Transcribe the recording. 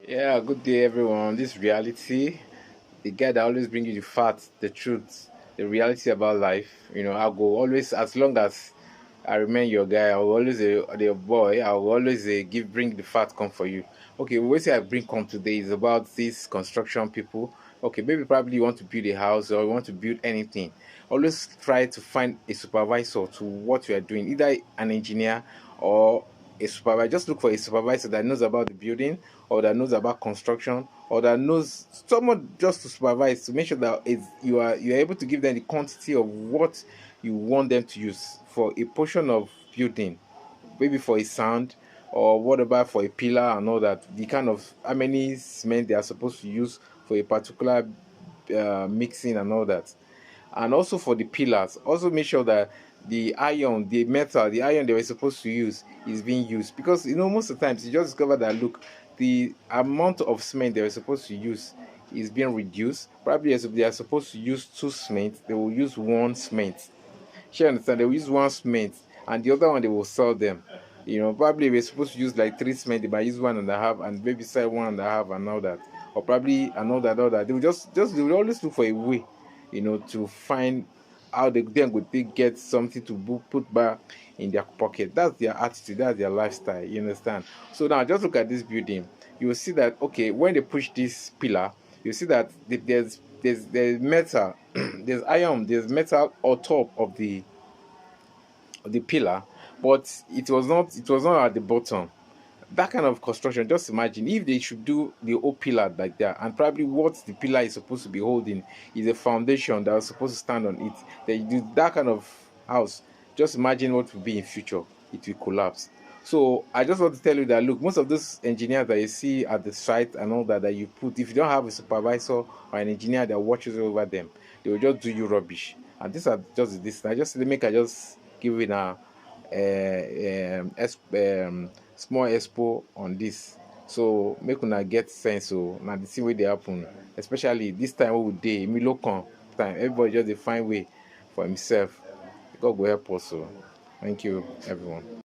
Yeah, good day everyone. This reality, the guy that always bring you the facts, the truth, the reality about life. I'll go always as long as I remain your guy. I will always the boy. I will always bring the fact come for you. Okay, what say I bring come today is about these construction people. Okay, maybe probably you want to build a house or you want to build anything. Always try to find a supervisor to what you are doing, either an engineer or a supervisor. Just look for a supervisor that knows about the building or that knows about construction or that knows someone just to supervise to make sure that you're able to give them the quantity of what you want them to use for a portion of building, maybe for a sound or whatever for a pillar and all that, the kind of how many cement they are supposed to use for a particular mixing and all that. And also for the pillars, also make sure that the iron, the metal, the iron they were supposed to use is being used, because most of the times you just discover that look, the amount of cement they were supposed to use is being reduced. Probably as if they are supposed to use two cement, they will use one cement. She understand, they will use one cement and the other one they will sell them. Probably we're supposed to use like three cement, they might use one and a half and maybe sell one and a half and all that. Or probably another all that. They will just they will always look for a way, to find how they then would they get something to put back in their pocket. That's their attitude, that's their lifestyle, you understand? So now just look at this building. You will see that okay, when they push this pillar, you see that there's metal, there's iron, there's metal on top of the pillar, but it was not at the bottom. That kind of construction, just imagine if they should do the whole pillar like that, and probably what the pillar is supposed to be holding is a foundation that was supposed to stand on it. They do that kind of house. Just imagine what will be in future. It will collapse. So I just want to tell you that look, most of those engineers that you see at the site and all that you put, if you don't have a supervisor or an engineer that watches over them, they will just do you rubbish. And these are just this. I just make I just give it a small expo on this, so make una get sense. So now the thing wey dey happen, especially this time wey we dey milokan time, everybody just dey find way for himself. God go help us. So thank you everyone.